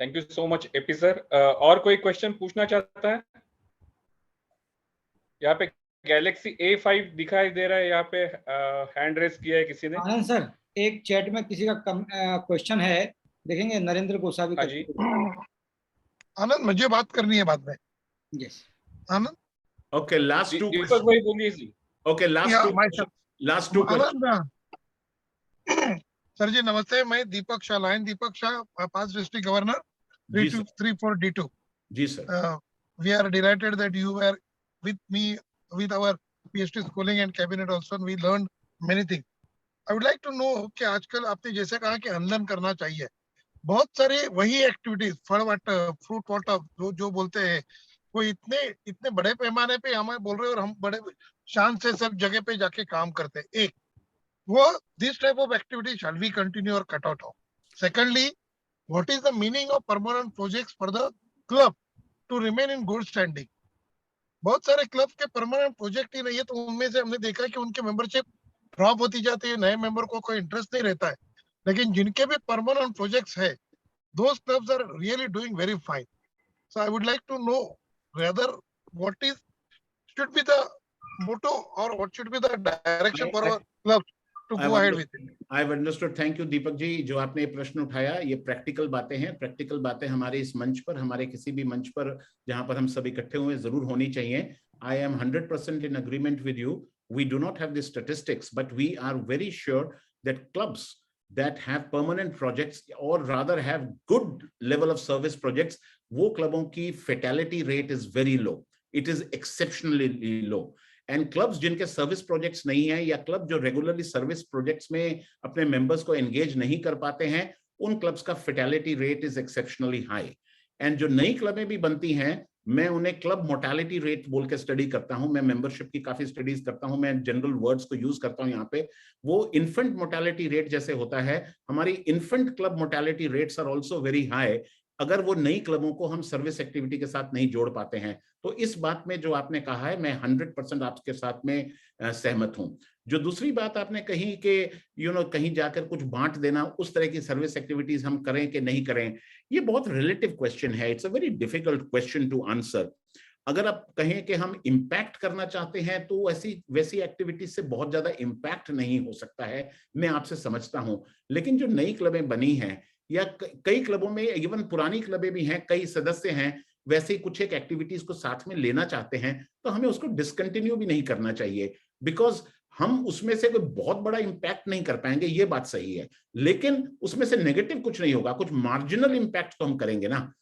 Thank you so much AP sir. और कोई question पूछना चाहता है? यहाँ पे गैलेक्सी A5 दिखाई दे रहा है, यहाँ पे हैंड रेस किया है किसी ने। आनंद सर, एक चैट में किसी का क्वेश्चन है, देखेंगे। नरेंद्र गोसावी हाँ जी। आनंद, मुझे बात करनी है बाद में। Yes Anand, Okay, last two Deepak questions. भाई बोलिए जी। Okay, last two questions. Anand sir ji नमस्ते, मैं Deepak Shah, lion Deepak Shah, past district governor, जी सर। 3234 D2. जी sir. We are delighted that you were with me with our PhD schooling and cabinet also, and we learned many things. I would like to know कि आजकल आपने जैसे कहा कि unlearn करना चाहिए, बहुत सारे वही एक्टिविटीज, फल वाटर, फ्रूट वाटर जो बोलते हैं, वो इतने बड़े पैमाने पे हमें बोल रहे हैं और हम बड़े शान से सब जगह पे जाके काम करते हैं। एक वो this type of activity shall we continue और कट आउट हो? Secondly, what is the meaning of permanent projects for the club to remain in good standing? बहुत सारे क्लब के परमानेंट प्रोजेक्ट ही नहीं है, तो उनमें से हमने देखा कि उनके मेंबरशिप ड्रॉप होती जाती है, नए मेंबर को कोई इंटरेस्ट नहीं रहता है। लेकिन जिनके भी परमानेंट प्रोजेक्ट्स है, those clubs are really doing very fine. So I would like to know rather what should be the motto or what should be the direction for our clubs to go ahead with it. I've understood. Thank you Deepak ji, जो आपने ये प्रश्न उठाया, ये practical बातें हैं। Practical बातें हमारे इस मंच पर, हमारे किसी भी मंच पर जहां पर हम सब इकट्ठे हुए जरूर होनी चाहिए। I am 100% in agreement with you. We do not have the statistics, but we are very sure that clubs that have permanent projects or rather have good level of service projects, वो क्लबों की fatality rate is very low. It is exceptionally low. And clubs जिनके service projects नहीं है या club जो regularly service projects में अपने मेंबर्स को एंगेज नहीं कर पाते हैं, उन क्लब्स का fatality rate is exceptionally high. And जो नई क्लबें भी बनती हैं, मैं उन्हें क्लब मोर्टेलिटी रेट बोल के स्टडी करता हूं। मैं मेंबरशिप की काफी स्टडीज करता हूं, मैं जनरल वर्ड्स को यूज करता हूं यहाँ पे। वो इन्फेंट मोर्टेलिटी रेट जैसे होता है, हमारी infant club mortality rates are also very high अगर वो नई क्लबों को हम सर्विस एक्टिविटी के साथ नहीं जोड़ पाते हैं। तो इस बात में जो आपने कहा है, मैं 100% आपके साथ में सहमत हूं। जो दूसरी बात आपने कही कि कहीं जाकर कुछ बांट देना, उस तरह की सर्विस एक्टिविटीज हम करें कि नहीं करें, ये बहुत रिलेटिव क्वेश्चन है। It's a very difficult question to answer. अगर आप कहें कि हम इम्पैक्ट करना चाहते हैं, तो वैसी एक्टिविटीज से बहुत ज्यादा इम्पैक्ट नहीं हो सकता है, मैं आपसे समझता हूं। लेकिन जो नई क्लबें बनी हैं या कई क्लबों में, इवन पुरानी क्लबें भी हैं, कई सदस्य हैं, वैसे ही कुछ एक एक्टिविटीज को साथ में लेना चाहते हैं, तो हमें उसको डिसकंटिन्यू भी नहीं करना चाहिए। बिकॉज हम उसमें से कोई बहुत बड़ा इंपैक्ट नहीं कर पाएंगे, ये बात सही है, लेकिन उसमें से नेगेटिव कुछ नहीं होगा, कुछ मार्जिनल इंपैक्ट तो हम करेंगे ना।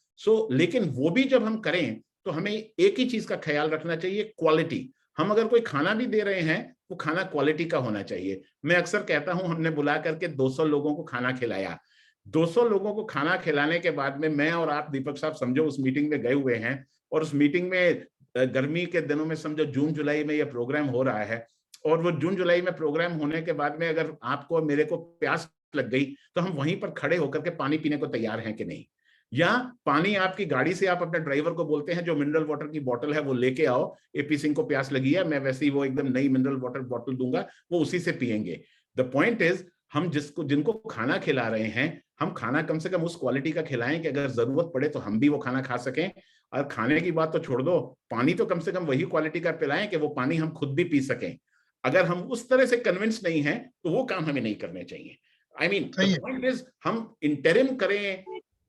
लेकिन वो भी जब हम करें तो हमें एक ही चीज का ख्याल रखना चाहिए, क्वालिटी। हम अगर कोई खाना भी दे रहे हैं, वो खाना क्वालिटी का होना चाहिए। मैं अक्सर कहता हूं, हमने बुला करके 200 लोगों को खाना खिलाया। 200 लोगों को खाना खिलाने के बाद में मैं और आप दीपक साहब समझो उस मीटिंग में गए हुए हैं, और उस मीटिंग में गर्मी के दिनों में समझो जून जुलाई में ये प्रोग्राम हो रहा है, और वो जून जुलाई में प्रोग्राम होने के बाद में अगर आपको और मेरे को प्यास लग गई, तो हम वहीं पर खड़े होकर के पानी पीने को तैयार हैं कि नहीं? या पानी आपकी गाड़ी से आप अपने ड्राइवर को बोलते हैं जो मिनरल वाटर की बोतल है वो लेके आओ, एपी सिंह को प्यास लगी है, मैं वैसे ही वो एकदम नई मिनरल वाटर बोतल दूंगा, वो उसी से पिएंगे। द पॉइंट इज, हम जिनको खाना खिला रहे हैं, हम खाना कम से कम उस क्वालिटी का खिलाएं कि अगर जरूरत पड़े तो हम भी वो खाना खा सकें। और खाने की बात तो छोड़ दो, पानी तो कम से कम वही क्वालिटी का पिलाएं कि वो पानी हम खुद भी पी सकें। अगर हम उस तरह से कन्विंस नहीं हैं, तो वो काम हमें नहीं करने चाहिए। आई मीन पॉइंट इज, हम इंटरिम करें,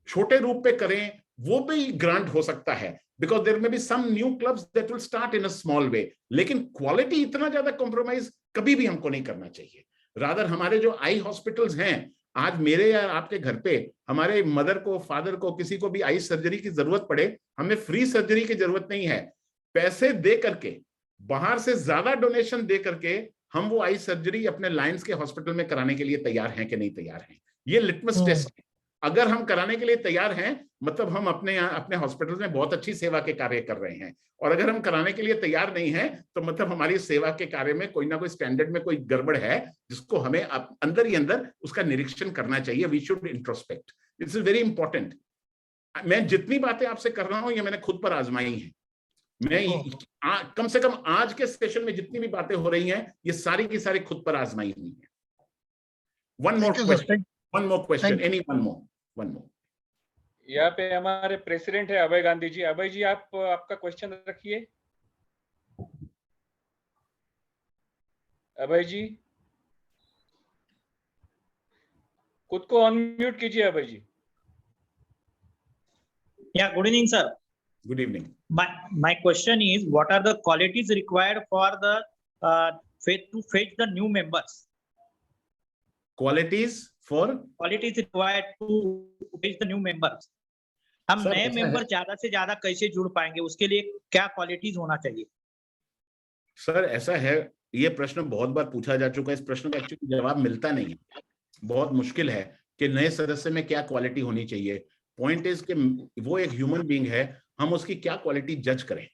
छोटे रूप पे करें, वो भी ग्रांट हो सकता है, because there may be some new clubs that will start in a small way. लेकिन क्वालिटी इतना ज्यादा कॉम्प्रोमाइज कभी भी हमको नहीं करना चाहिए। रादर हमारे जो आई हॉस्पिटल्स हैं, आज मेरे या आपके घर पे हमारे मदर को, फादर को, किसी को भी आई सर्जरी की जरूरत पड़े, हमें फ्री सर्जरी की जरूरत नहीं है। पैसे दे करके, बाहर से ज्यादा डोनेशन दे करके हम वो आई सर्जरी अपने लायंस के हॉस्पिटल में कराने के लिए तैयार हैं कि नहीं तैयार हैं? ये लिटमस टेस्ट है। अगर हम कराने के लिए तैयार हैं, मतलब हम अपने हॉस्पिटल में बहुत अच्छी सेवा के कार्य कर रहे हैं, और अगर हम कराने के लिए तैयार नहीं हैं, तो मतलब हमारी सेवा के कार्य में कोई ना कोई स्टैंडर्ड में कोई गड़बड़ है, जिसको हमें अंदर ही अंदर उसका निरीक्षण करना चाहिए। We should introspect, it's very important. मैं जितनी बातें आपसे कर रहा हूं, ये मैंने खुद पर आजमाई है। मैं कम से कम आज के सेशन में जितनी भी बातें हो रही हैं, ये सारी की सारी खुद पर आजमाई हुई है। One more question, any one more. यहाँ पे हमारे प्रेसिडेंट है अभय गांधी जी। अभय जी, आप आपका क्वेश्चन रखिए। अभय जी, खुद को अनम्यूट कीजिए अभय जी। Yeah, good evening, sir. Good evening. My question is, what are the qualities required for the to fetch the new members? Qualities required to fetch the new members. हम नए member ज्यादा से ज्यादा कैसे जुड़ पाएंगे, उसके लिए क्या क्वालिटीज होना चाहिए? सर ऐसा है, ये प्रश्न बहुत बार पूछा जा चुका है। इस प्रश्न का एक्चुअली जवाब मिलता नहीं है। बहुत मुश्किल है कि नए सदस्य में क्या क्वालिटी होनी चाहिए। पॉइंट इज कि वो एक ह्यूमन बीइंग है, हम उसकी क्या क्वालिटी जज करें?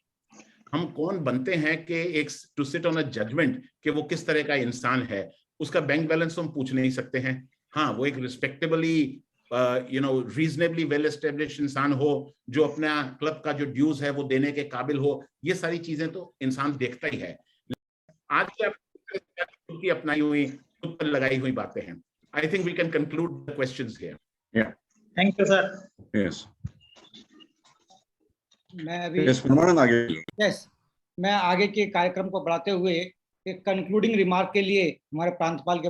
हम कौन बनते हैं कि एक to sit on a judgement कि वो किस तरह का इंसान है? उसका बैंक बैलेंस हम पूछ नहीं सकते हैं। हाँ, वो एक रिस्पेक्टेबली रीजनेबली वेल एस्टेब्लिश इंसान हो, जो अपना क्लब का जो ड्यूज है वो देने के काबिल हो, ये सारी चीजें तो इंसान देखता ही है। आज की अपनाई हुई, खुद पर लगाई हुई बातें हैं। I think we can conclude the questions here. Thank you sir. Yes. मैं अभी Yes, परमानंद आगे। यस, मैं आगे के कार्यक्रम को बढ़ाते हुए एक कंक्लूडिंग रिमार्क के लिए हमारे प्रांतपाल के